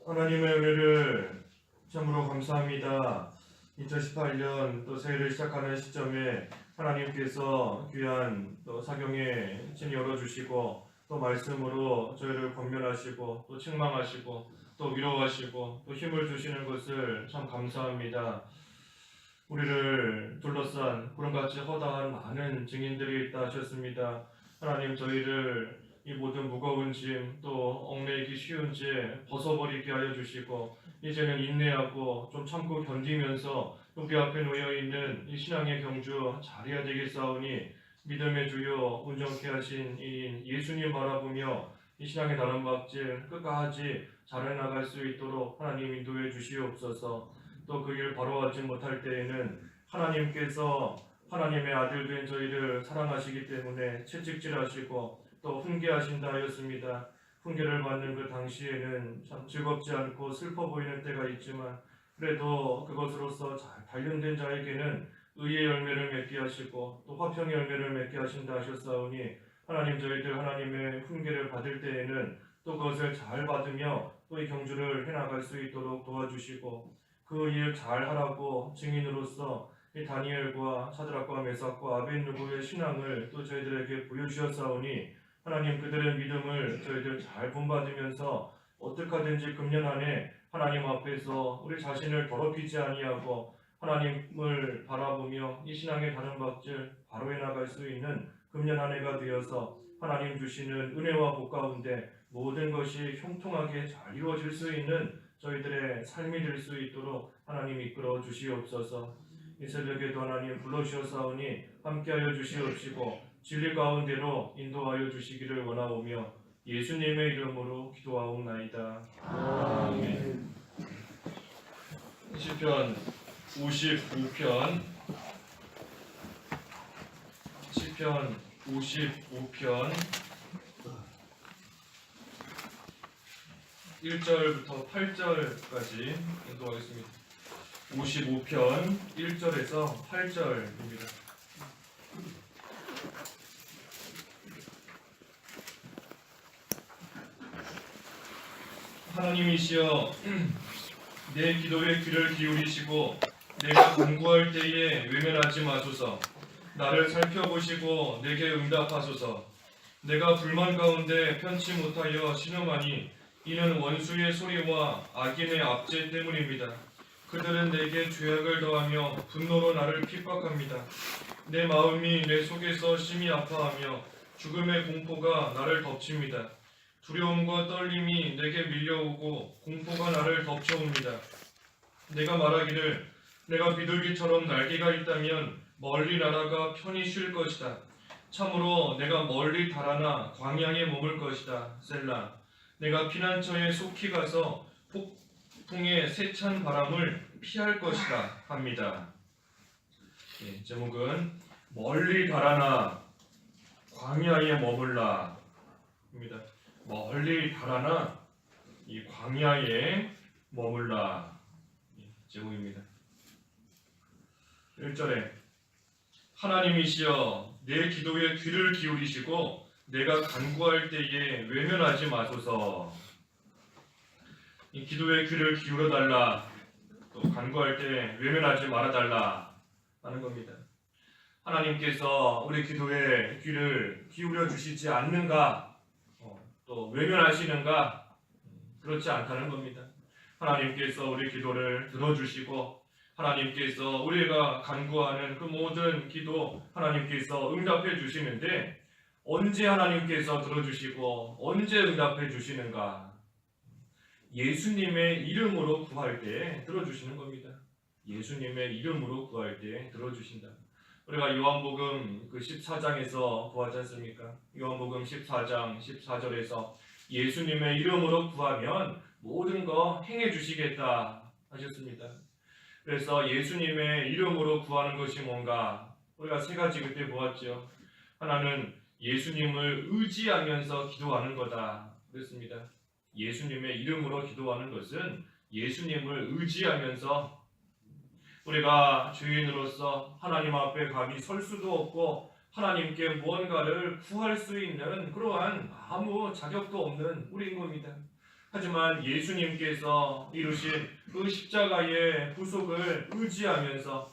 하나님의 은혜를 참으로 감사합니다. 2018년 또 새해를 시작하는 시점에 하나님께서 귀한 또 사경의 진 열어주시고 또 말씀으로 저희를 권면하시고 또 책망하시고 또 위로하시고 또 힘을 주시는 것을 참 감사합니다. 우리를 둘러싼 구름같이 허다한 많은 증인들이 있다 하셨습니다. 하나님 저희를 이 모든 무거운 짐 또 얽매이기 쉬운 죄 벗어버리게 하여 주시고 이제는 인내하고 좀 참고 견디면서 우리 앞에 놓여있는 이 신앙의 경주 잘해야 되겠사오니 믿음의 주여 온전케 하신 이 예수님 바라보며 이 신앙의 다른 박질 끝까지 잘해나갈 수 있도록 하나님 인도해 주시옵소서. 또 그 길 바로하지 못할 때에는 하나님께서 하나님의 아들 된 저희를 사랑하시기 때문에 채찍질하시고 또 훈계하신다 하였습니다. 훈계를 받는 그 당시에는 참 즐겁지 않고 슬퍼 보이는 때가 있지만 그래도 그것으로서 잘 단련된 자에게는 의의 열매를 맺게 하시고 또 화평의 열매를 맺게 하신다 하셨사오니 하나님 저희들 하나님의 훈계를 받을 때에는 또 그것을 잘 받으며 또 이 경주를 해나갈 수 있도록 도와주시고 그 일 잘하라고 증인으로서 이 다니엘과 사드락과 메삭과 아벳느고의 신앙을 또 저희들에게 보여주셨사오니 하나님 그들의 믿음을 저희들 잘 본받으면서 어떻게 하든지 금년 안에 하나님 앞에서 우리 자신을 더럽히지 아니하고 하나님을 바라보며 이 신앙의 다른 박질 바로 해나갈 수 있는 금년 한 해가 되어서 하나님 주시는 은혜와 복 가운데 모든 것이 형통하게 잘 이루어질 수 있는 저희들의 삶이 될 수 있도록 하나님 이끌어 주시옵소서. 이 새벽에도 하나님 불러주셨사오니 함께하여 주시옵시고 진리 가운데로 인도하여 주시기를 원하오며 예수님의 이름으로 기도하옵나이다. 아멘. 시편 55편 시편 55편 1절부터 8절까지 인도하겠습니다. 55편 1절에서 8절입니다. 하나님이시여 내 기도에 귀를 기울이시고 내가 간구할 때에 외면하지 마소서. 나를 살펴보시고 내게 응답하소서. 내가 불만 가운데 편치 못하여 신음하니 이는 원수의 소리와 악인의 압제 때문입니다. 그들은 내게 죄악을 더하며 분노로 나를 핍박합니다. 내 마음이 내 속에서 심히 아파하며 죽음의 공포가 나를 덮칩니다. 두려움과 떨림이 내게 밀려오고 공포가 나를 덮쳐옵니다. 내가 말하기를 내가 비둘기처럼 날개가 있다면 멀리 날아가 편히 쉴 것이다. 참으로 내가 멀리 달아나 광야에 머물 것이다. 셀라. 내가 피난처에 속히 가서 폭풍의 세찬 바람을 피할 것이다 합니다. 제목은 멀리 달아나 광야에 머물라 입니다. 멀리 달아나 이 광야에 머물라 제목입니다. 1절에 하나님이시여 내 기도에 귀를 기울이시고 내가 간구할 때에 외면하지 마소서. 이 기도에 귀를 기울여 달라, 또 간구할 때 외면하지 말아 달라 하는 겁니다. 하나님께서 우리 기도에 귀를 기울여 주시지 않는가, 또 외면하시는가, 그렇지 않다는 겁니다. 하나님께서 우리 기도를 들어주시고 하나님께서 우리가 간구하는 그 모든 기도 하나님께서 응답해 주시는데 언제 하나님께서 들어주시고 언제 응답해 주시는가? 예수님의 이름으로 구할 때 들어주시는 겁니다. 예수님의 이름으로 구할 때 들어주신다. 우리가 요한복음 그 14장에서 구하지 않습니까? 요한복음 14장 14절에서 예수님의 이름으로 구하면 모든 거 행해 주시겠다 하셨습니다. 그래서 예수님의 이름으로 구하는 것이 뭔가? 우리가 세 가지 그때 보았죠. 하나는 예수님을 의지하면서 기도하는 거다 그랬습니다. 예수님의 이름으로 기도하는 것은 예수님을 의지하면서 우리가 죄인으로서 하나님 앞에 감히 설 수도 없고 하나님께 무언가를 구할 수 있는 그러한 아무 자격도 없는 우리인 겁니다. 하지만 예수님께서 이루신 그 십자가의 부속을 의지하면서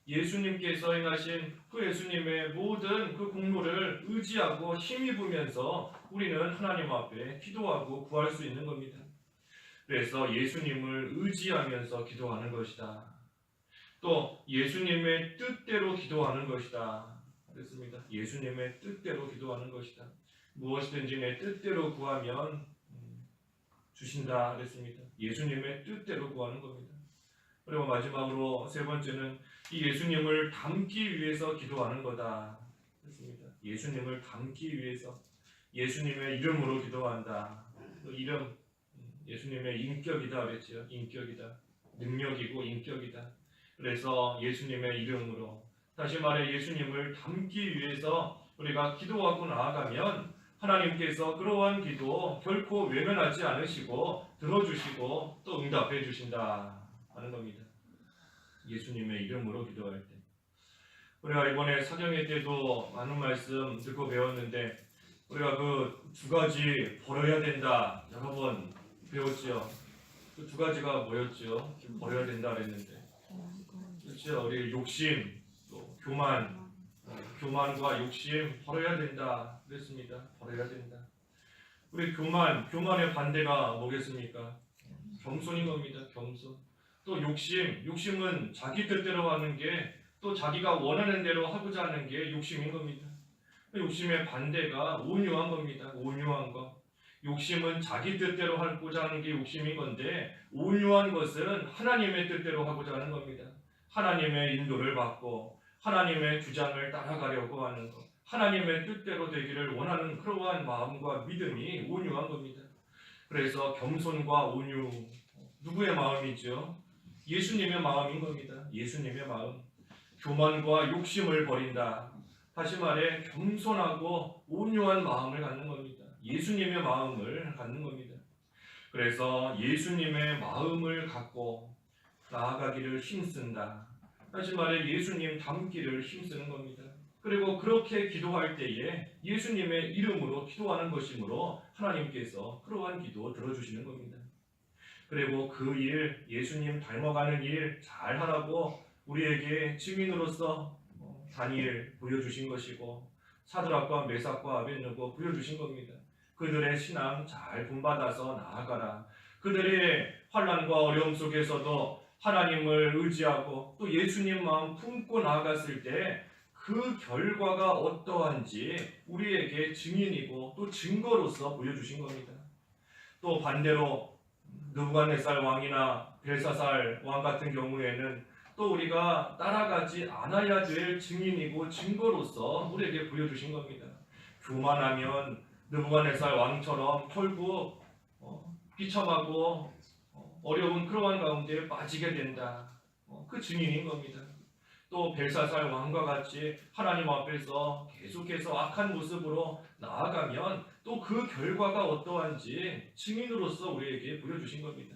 예수님께서 행하신 그 예수님의 모든 그 공로를 의지하고 힘입으면서 우리는 하나님 앞에 기도하고 구할 수 있는 겁니다. 그래서 예수님을 의지하면서 기도하는 것이다. 또 예수님의 뜻대로 기도하는 것이다. 그렇습니다. 예수님의 뜻대로 기도하는 것이다. 무엇이든지 내 뜻대로 구하면 주신다. 그랬습니다. 예수님의 뜻대로 구하는 겁니다. 그리고 마지막으로 세 번째는 이 예수님을 닮기 위해서 기도하는 거다. 그렇습니다. 예수님을 닮기 위해서 예수님의 이름으로 기도한다. 이름, 예수님의 인격이다 그랬죠. 인격이다. 능력이고 인격이다. 그래서 예수님의 이름으로, 다시 말해 예수님을 닮기 위해서 우리가 기도하고 나아가면 하나님께서 그러한 기도 결코 외면하지 않으시고 들어주시고 또 응답해 주신다 하는 겁니다. 예수님의 이름으로 기도할 때. 우리가 이번에 사경회 때도 많은 말씀 듣고 배웠는데 우리가 그 두 가지 버려야 된다 여러 번 배웠죠. 그 두 가지가 뭐였죠? 버려야 된다 그랬는데, 그렇죠? 우리 욕심, 또 교만과 욕심 버려야 된다 그랬습니다. 버려야 된다. 우리 교만의 반대가 뭐겠습니까? 겸손인 겁니다. 겸손. 또 욕심은 자기 뜻대로 하는 게, 또 자기가 원하는 대로 하고자 하는 게 욕심인 겁니다. 욕심의 반대가 온유한 겁니다. 온유한 것. 욕심은 자기 뜻대로 하고자 하는 게 욕심인 건데, 온유한 것은 하나님의 뜻대로 하고자 하는 겁니다. 하나님의 인도를 받고 하나님의 주장을 따라가려고 하는 것, 하나님의 뜻대로 되기를 원하는 그러한 마음과 믿음이 온유한 겁니다. 그래서 겸손과 온유, 누구의 마음이죠? 예수님의 마음인 겁니다. 예수님의 마음. 교만과 욕심을 버린다. 다시 말해 겸손하고 온유한 마음을 갖는 겁니다. 예수님의 마음을 갖는 겁니다. 그래서 예수님의 마음을 갖고 나아가기를 힘쓴다. 다시 말해 예수님 닮기를 힘쓰는 겁니다. 그리고 그렇게 기도할 때에 예수님의 이름으로 기도하는 것이므로 하나님께서 그러한 기도 들어주시는 겁니다. 그리고 그 일, 예수님 닮아가는 일 잘하라고 우리에게 증인으로서 다니엘 보여주신 것이고, 사드락과 메삭과 아벳느고 보여주신 겁니다. 그들의 신앙 잘 본받아서 나아가라. 그들의 환난과 어려움 속에서도 하나님을 의지하고 또 예수님 마음 품고 나아갔을 때 그 결과가 어떠한지 우리에게 증인이고 또 증거로서 보여주신 겁니다. 또 반대로 느부갓네살 왕이나 벨사살 왕 같은 경우에는 또 우리가 따라가지 않아야 될 증인이고 증거로서 우리에게 보여주신 겁니다. 교만하면 느부갓네살 왕처럼 결국 비참하고 어려운 그러한 가운데 빠지게 된다. 그 증인인 겁니다. 또 벨사살 왕과 같이 하나님 앞에서 계속해서 악한 모습으로 나아가면 또 그 결과가 어떠한지 증인으로서 우리에게 보여주신 겁니다.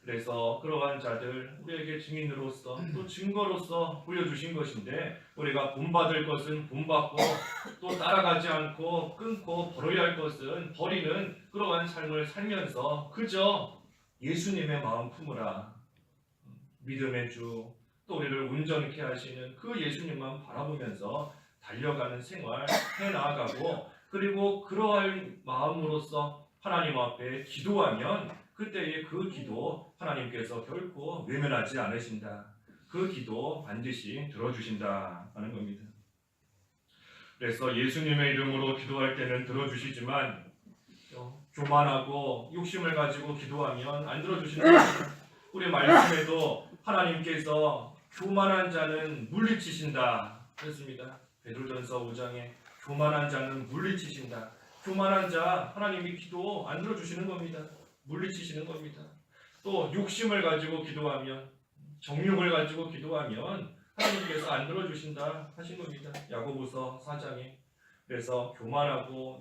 그래서 그러한 자들 우리에게 증인으로서 또 증거로서 보여주신 것인데, 우리가 본받을 것은 본받고 또 따라가지 않고 끊고 버려야 할 것은 버리는 그러한 삶을 살면서 그저 예수님의 마음 품으라. 믿음의 주, 또 우리를 온전케 하시는 그 예수님만 바라보면서 달려가는 생활 해나가고, 그리고 그러한 마음으로서 하나님 앞에 기도하면 그때의 그 기도 하나님께서 결코 외면하지 않으신다. 그 기도 반드시 들어주신다 하는 겁니다. 그래서 예수님의 이름으로 기도할 때는 들어주시지만 교만하고 욕심을 가지고 기도하면 안 들어주시는 겁니다. 우리 말씀에도 하나님께서 교만한 자는 물리치신다 그랬습니다. 베드로전서 5장에 교만한 자는 물리치신다. 교만한 자 하나님이 기도 안 들어주시는 겁니다. 물리치시는 겁니다. 또 욕심을 가지고 기도하면, 정욕을 가지고 기도하면 하나님께서 안 들어주신다 하신 겁니다. 야고보서 4장에. 그래서 교만하고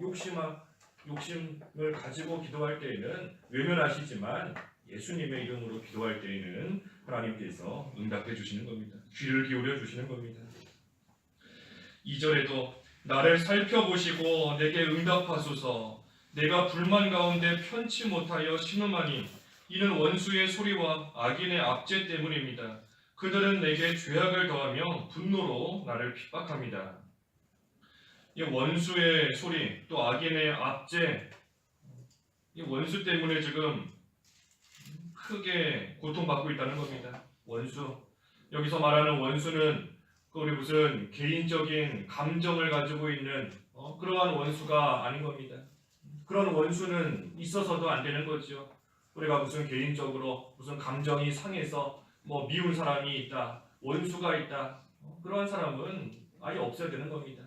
욕심을 가지고 기도할 때에는 외면하시지만 예수님의 이름으로 기도할 때에는 하나님께서 응답해 주시는 겁니다. 귀를 기울여 주시는 겁니다. 2절에도 나를 살펴보시고 내게 응답하소서, 내가 불만 가운데 편치 못하여 신음하니 이는 원수의 소리와 악인의 압제 때문입니다. 그들은 내게 죄악을 더하며 분노로 나를 핍박합니다. 이 원수의 소리, 또 악인의 압제, 이 원수 때문에 지금 크게 고통받고 있다는 겁니다. 원수. 여기서 말하는 원수는 우리 무슨 개인적인 감정을 가지고 있는 그러한 원수가 아닌 겁니다. 그런 원수는 있어서도 안 되는 거죠. 우리가 무슨 개인적으로 무슨 감정이 상해서 미운 사람이 있다, 원수가 있다, 그러한 사람은 아예 없어야 되는 겁니다.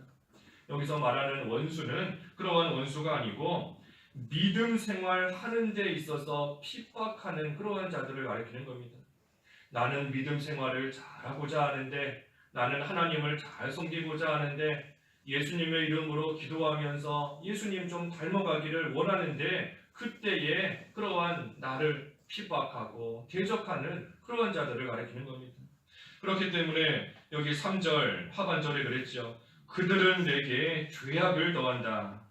여기서 말하는 원수는 그러한 원수가 아니고 믿음 생활 하는 데 있어서 핍박하는 그러한 자들을 가리키는 겁니다. 나는 믿음 생활을 잘하고자 하는데, 나는 하나님을 잘 섬기고자 하는데, 예수님의 이름으로 기도하면서 예수님 좀 닮아가기를 원하는데, 그때에 그러한 나를 핍박하고 대적하는 그러한 자들을 가리키는 겁니다. 그렇기 때문에 여기 3절 하반절에 그랬죠. 그들은 내게 죄악을 더한다.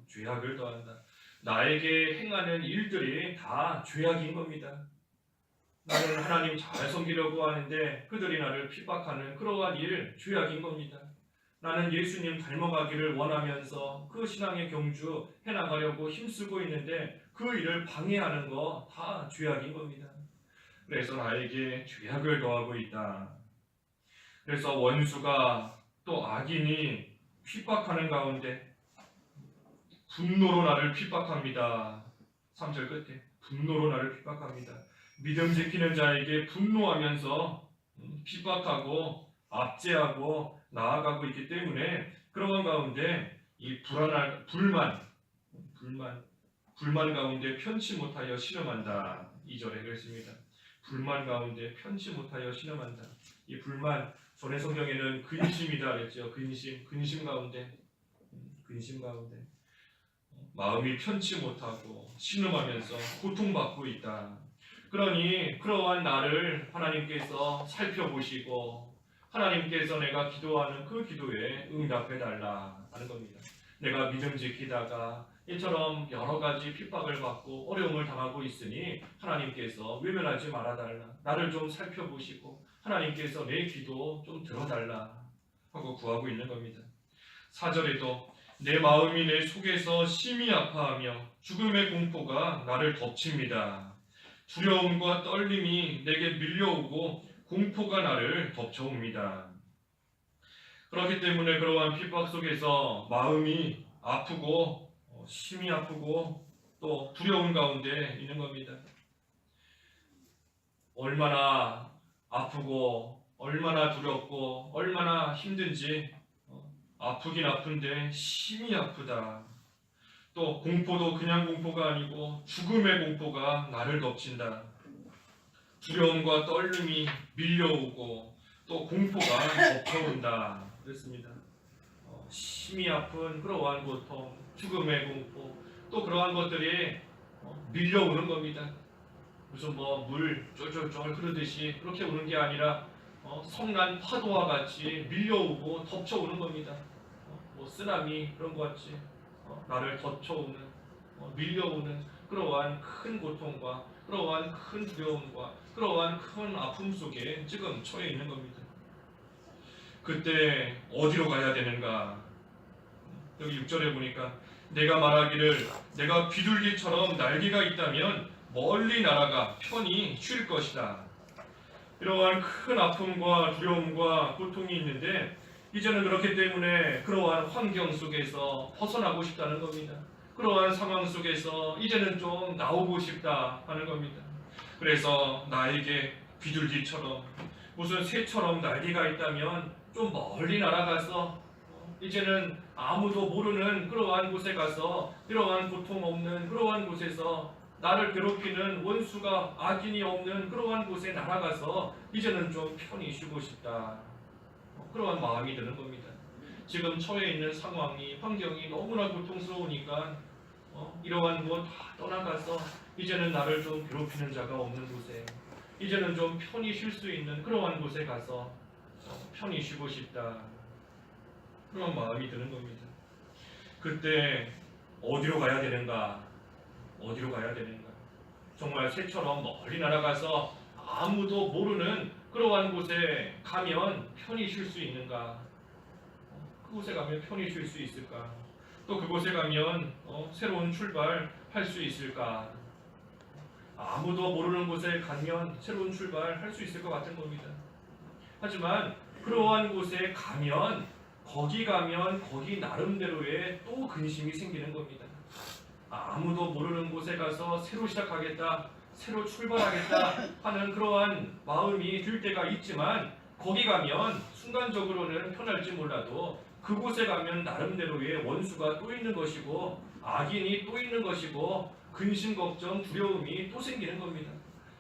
죄악을 더한다. 나에게 행하는 일들이 다 죄악인 겁니다. 나는 하나님 잘 섬기려고 하는데 그들이 나를 핍박하는 그러한 일, 죄악인 겁니다. 나는 예수님 닮아가기를 원하면서 그 신앙의 경주 해나가려고 힘쓰고 있는데 그 일을 방해하는 거 다 죄악인 겁니다. 그래서 나에게 죄악을 더하고 있다. 그래서 원수가 또 악인이 핍박하는 가운데 분노로 나를 핍박합니다. 3절 끝에 분노로 나를 핍박합니다. 믿음 지키는 자에게 분노하면서 핍박하고 압제하고 나아가고 있기 때문에 그런 가운데 이 불만 가운데 편치 못하여 신음한다. 2절에 그랬습니다. 불만 가운데 편치 못하여 신음한다. 이 불만, 전에 성경에는 근심이다 그랬죠. 근심 가운데 마음이 편치 못하고 신음하면서 고통받고 있다. 그러니 그러한 나를 하나님께서 살펴보시고 하나님께서 내가 기도하는 그 기도에 응답해달라 하는 겁니다. 내가 믿음 지키다가 이처럼 여러 가지 핍박을 받고 어려움을 당하고 있으니 하나님께서 외면하지 말아달라. 나를 좀 살펴보시고 하나님께서 내 기도 좀 들어달라 하고 구하고 있는 겁니다. 4절에도 내 마음이 내 속에서 심히 아파하며 죽음의 공포가 나를 덮칩니다. 두려움과 떨림이 내게 밀려오고 공포가 나를 덮쳐옵니다. 그렇기 때문에 그러한 핍박 속에서 마음이 아프고 심히 아프고 또 두려움 가운데 있는 겁니다. 얼마나 아프고 얼마나 두렵고 얼마나 힘든지 아프긴 아픈데 심히 아프다. 또 공포도 그냥 공포가 아니고 죽음의 공포가 나를 덮친다. 두려움과 떨림이 밀려오고 또 공포가 덮쳐온다. 그렇습니다. 심히 아픈 그러한 고통, 죽음의 공포, 또 그러한 것들이 밀려오는 겁니다. 무슨 물 쫄쫄쫄 흐르듯이 그렇게 오는 게 아니라 성난 파도와 같이 밀려오고 덮쳐오는 겁니다. 쓰나미 그런 것 같이 나를 덮쳐오는 밀려오는 그러한 큰 고통과 그러한 큰 두려움과 그러한 큰 아픔 속에 지금 처해 있는 겁니다. 그때 어디로 가야 되는가? 여기 6절에 보니까 내가 말하기를 내가 비둘기처럼 날개가 있다면 멀리 날아가 편히 쉴 것이다. 이러한 큰 아픔과 두려움과 고통이 있는데 이제는 그렇기 때문에 그러한 환경 속에서 벗어나고 싶다는 겁니다. 그러한 상황 속에서 이제는 좀 나오고 싶다 하는 겁니다. 그래서 나에게 비둘기처럼 무슨 새처럼 날개가 있다면 좀 멀리 날아가서 이제는 아무도 모르는 그러한 곳에 가서 이러한 고통 없는 그러한 곳에서 나를 괴롭히는 원수가 악인이 없는 그러한 곳에 날아가서 이제는 좀 편히 쉬고 싶다. 그러한 마음이 드는 겁니다. 지금 처해 있는 상황이 환경이 너무나 고통스러우니까 이러한 것 다 떠나가서 이제는 나를 좀 괴롭히는 자가 없는 곳에 이제는 좀 편히 쉴 수 있는 그러한 곳에 가서 편히 쉬고 싶다. 그런 마음이 드는 겁니다. 그때 어디로 가야 되는가? 어디로 가야 되는가? 정말 새처럼 멀리 날아가서 아무도 모르는 그러한 곳에 가면 편히 쉴 수 있는가? 그곳에 가면 편히 쉴 수 있을까? 또 그곳에 가면 새로운 출발할 수 있을까? 아무도 모르는 곳에 가면 새로운 출발할 수 있을 것 같은 겁니다. 하지만 그러한 곳에 가면 거기 나름대로의 또 근심이 생기는 겁니다. 아무도 모르는 곳에 가서 새로 시작하겠다, 새로 출발하겠다 하는 그러한 마음이 들 때가 있지만 거기 가면 순간적으로는 편할지 몰라도 그곳에 가면 나름대로의 원수가 또 있는 것이고 악인이 또 있는 것이고 근심, 걱정, 두려움이 또 생기는 겁니다.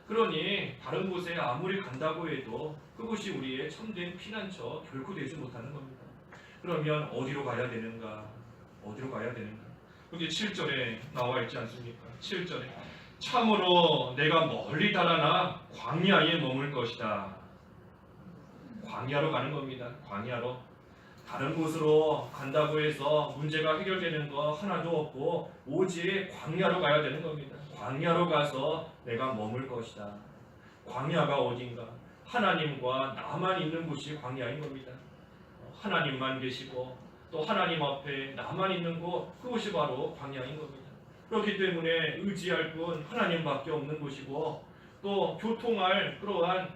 그러니 다른 곳에 아무리 간다고 해도 그곳이 우리의 참된 피난처 결코 되지 못하는 겁니다. 그러면 어디로 가야 되는가? 어디로 가야 되는가? 여기 7절에 나와 있지 않습니까? 7절에 참으로 내가 멀리 달아나 광야에 머물 것이다. 광야로 가는 겁니다. 광야로. 다른 곳으로 간다고 해서 문제가 해결되는 거 하나도 없고 오직 광야로 가야 되는 겁니다. 광야로 가서 내가 머물 것이다. 광야가 어딘가? 하나님과 나만 있는 곳이 광야인 겁니다. 하나님만 계시고 또 하나님 앞에 나만 있는 곳, 그곳이 바로 광야인 겁니다. 그렇기 때문에 의지할 분 하나님밖에 없는 곳이고 또 교통할 그러한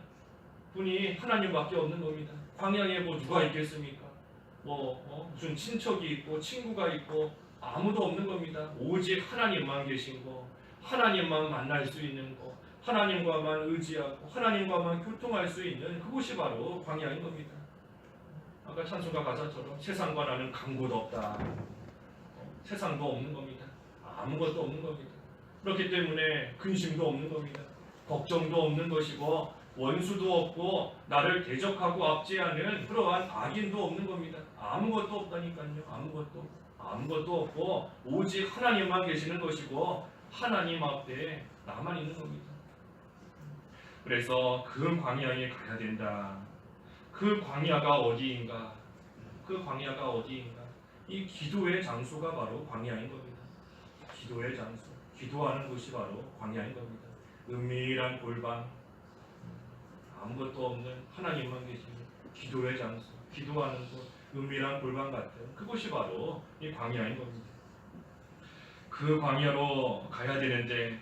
분이 하나님밖에 없는 겁니다. 광야에 뭐 누가 있겠습니까? 무슨 친척이 있고 친구가 있고 아무도 없는 겁니다. 오직 하나님만 계신 거, 하나님만 만날 수 있는 거, 하나님과만 의지하고 하나님과만 교통할 수 있는 그곳이 바로 광야인 겁니다. 아까 찬송가 가사처럼 세상과 나는 간 곳 없다. 세상도 없는 겁니다. 아무것도 없는 겁니다. 그렇기 때문에 근심도 없는 겁니다. 걱정도 없는 것이고 원수도 없고 나를 대적하고 압제하는 그러한 악인도 없는 겁니다. 아무것도 없다니까요. 아무것도 없고 오직 하나님만 계시는 것이고 하나님 앞에 나만 있는 겁니다. 그래서 그 광야에 가야 된다. 그 광야가 어디인가? 그 광야가 어디인가? 이 기도의 장소가 바로 광야인 겁니다. 기도의 장소, 기도하는 곳이 바로 광야인 겁니다. 은밀한 골방, 아무것도 없는 하나님만 계시는 기도의 장소, 기도하는 곳, 은밀한 골방 같은 그곳이 바로 이 광야인 겁니다. 그 광야로 가야 되는데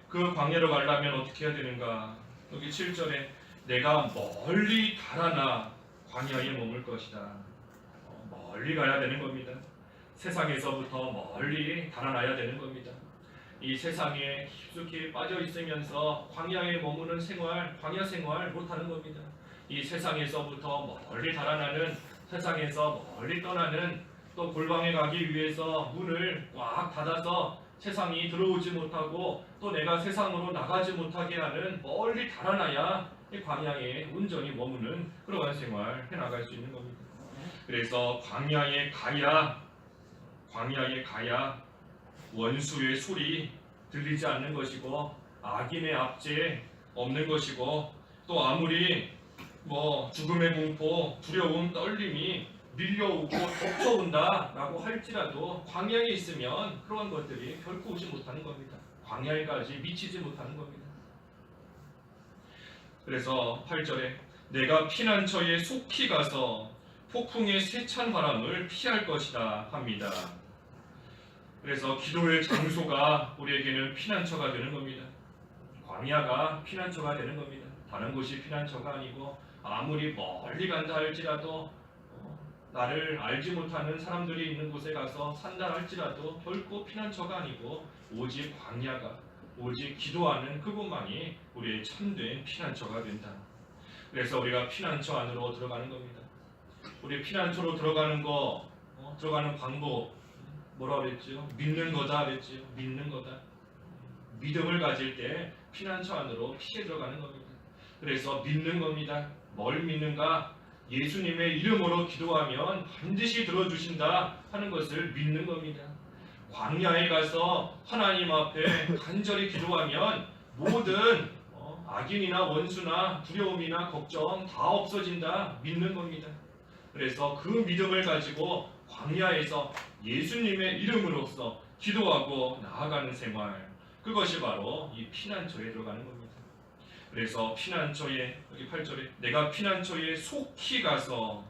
그 광야로 가려면 어떻게 해야 되는가? 여기 7절에 내가 멀리 달아나 광야에 머물 것이다. 멀리 가야 되는 겁니다. 세상에서부터 멀리 달아나야 되는 겁니다. 이 세상에 깊숙이 빠져 있으면서 광야에 머무는 생활, 광야 생활 못하는 겁니다. 이 세상에서부터 멀리 달아나는, 세상에서 멀리 떠나는, 또 골방에 가기 위해서 문을 꽉 닫아서 세상이 들어오지 못하고 또 내가 세상으로 나가지 못하게 하는 멀리 달아나야 이 광야에 온전히 머무는 그러한 생활 해나갈 수 있는 겁니다. 그래서 광야에 가야 원수의 소리 들리지 않는 것이고 악인의 압제 없는 것이고 또 아무리 죽음의 공포, 두려움, 떨림이 밀려오고 덮쳐온다라고 할지라도 광야에 있으면 그러한 것들이 결코 오지 못하는 겁니다. 광야에까지 미치지 못하는 겁니다. 그래서 8절에 내가 피난처에 속히 가서 폭풍의 세찬 바람을 피할 것이다 합니다. 그래서 기도의 장소가 우리에게는 피난처가 되는 겁니다. 광야가 피난처가 되는 겁니다. 다른 곳이 피난처가 아니고 아무리 멀리 간다 할지라도 나를 알지 못하는 사람들이 있는 곳에 가서 산다 할지라도 결코 피난처가 아니고 오직 광야가, 오직 기도하는 그곳만이 우리의 참된 피난처가 된다. 그래서 우리가 피난처 안으로 들어가는 겁니다. 우리 피난처로 들어가는 들어가는 방법 뭐라 그랬죠? 믿는 거다 그랬죠? 믿는 거다. 믿음을 가질 때 피난처 안으로 피해 들어가는 겁니다. 그래서 믿는 겁니다. 뭘 믿는가? 예수님의 이름으로 기도하면 반드시 들어주신다 하는 것을 믿는 겁니다. 광야에 가서 하나님 앞에 간절히 기도하면 모든 악인이나 원수나 두려움이나 걱정 다 없어진다 믿는 겁니다. 그래서 그 믿음을 가지고 광야에서 예수님의 이름으로써 기도하고 나아가는 생활, 그것이 바로 이 피난처에 들어가는 겁니다. 그래서 피난처에, 여기 8절에 내가 피난처에 속히 가서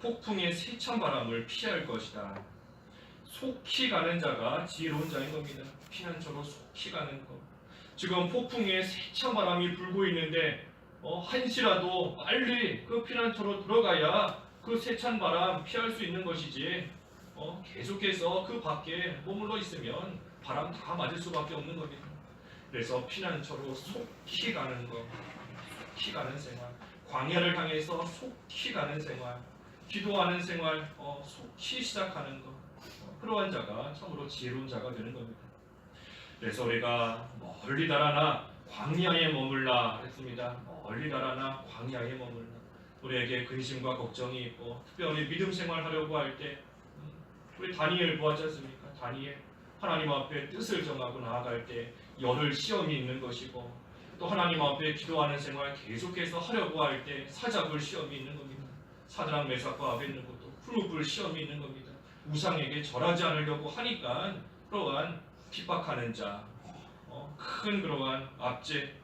폭풍의 세찬 바람을 피할 것이다. 속히 가는 자가 지혜로운 자인 겁니다. 피난처로 속히 가는 것. 지금 폭풍의 세찬 바람이 불고 있는데 한시라도 빨리 그 피난처로 들어가야 그 세찬 바람 피할 수 있는 것이지 계속해서 그 밖에 머물러 있으면 바람 다 맞을 수밖에 없는 겁니다. 그래서 피난처로 속히 가는 것, 속히 가는 생활, 광야를 향해서 속히 가는 생활, 기도하는 생활, 속히 시작하는 것, 그러한 자가 참으로 지혜로운 자가 되는 겁니다. 그래서 우리가 멀리 달아나 광야에 머물라 했습니다. 멀리 달아나 광야에 머물라. 우리에게 근심과 걱정이 있고 특별히 믿음 생활하려고 할 때 우리 다니엘 보았지 않습니까? 다니엘 하나님 앞에 뜻을 정하고 나아갈 때 열흘 시험이 있는 것이고 또 하나님 앞에 기도하는 생활 계속해서 하려고 할 때 사자굴 시험이 있는 겁니다. 사드락 메삭과 아벳느고도 푸르불 시험이 있는 겁니다. 우상에게 절하지 않으려고 하니까 그러한 핍박하는 자, 큰 그러한 압제,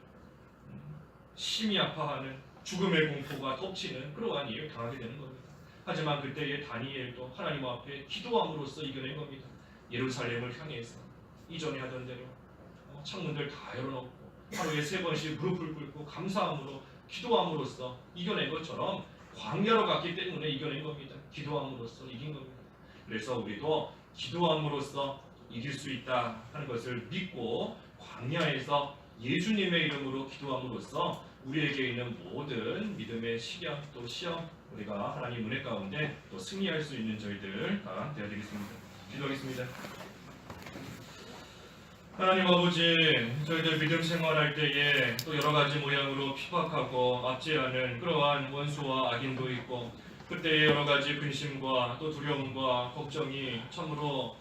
심히 아파하는 죽음의 공포가 덮치는 그러한 일을 당하게 되는 겁니다. 하지만 그때의 다니엘도 하나님 앞에 기도함으로써 이겨낸 겁니다. 예루살렘을 향해서 이전에 하던 대로 창문들 다 열어놓고 하루에 3번씩 무릎을 꿇고 감사함으로 기도함으로써 이겨낸 것처럼 광야로 갔기 때문에 이겨낸 겁니다. 기도함으로써 이긴 겁니다. 그래서 우리도 기도함으로써 이길 수 있다 하는 것을 믿고 광야에서 예수님의 이름으로 기도함으로써 우리에게 있는 모든 믿음의 시련 또 시험 우리가 하나님 은혜 가운데 또 승리할 수 있는 저희들가 되어 되겠습니다. 기도하겠습니다. 하나님 아버지, 저희들 믿음 생활할 때에 또 여러 가지 모양으로 핍박하고 압제하는 그러한 원수와 악인도 있고 그때의 여러 가지 근심과 또 두려움과 걱정이 참으로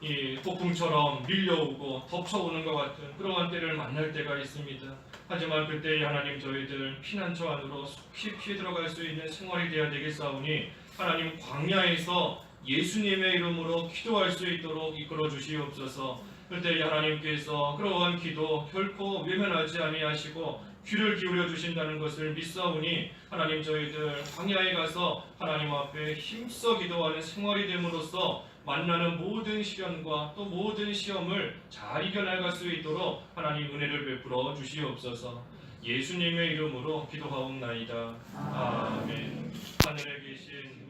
이 폭풍처럼 밀려오고 덮쳐오는 것 같은 그러한 때를 만날 때가 있습니다. 하지만 그때 하나님 저희들 피난처 안으로 속히 피해 들어갈 수 있는 생활이 되어야 되겠사오니 하나님 광야에서 예수님의 이름으로 기도할 수 있도록 이끌어 주시옵소서. 그때 하나님께서 그러한 기도 결코 외면하지 아니하시고 귀를 기울여 주신다는 것을 믿사오니 하나님 저희들 광야에 가서 하나님 앞에 힘써 기도하는 생활이 됨으로써 만나는 모든 시련과 또 모든 시험을 잘 이겨나갈 수 있도록 하나님 은혜를 베풀어 주시옵소서. 예수님의 이름으로 기도하옵나이다. 아멘. 하늘에 계신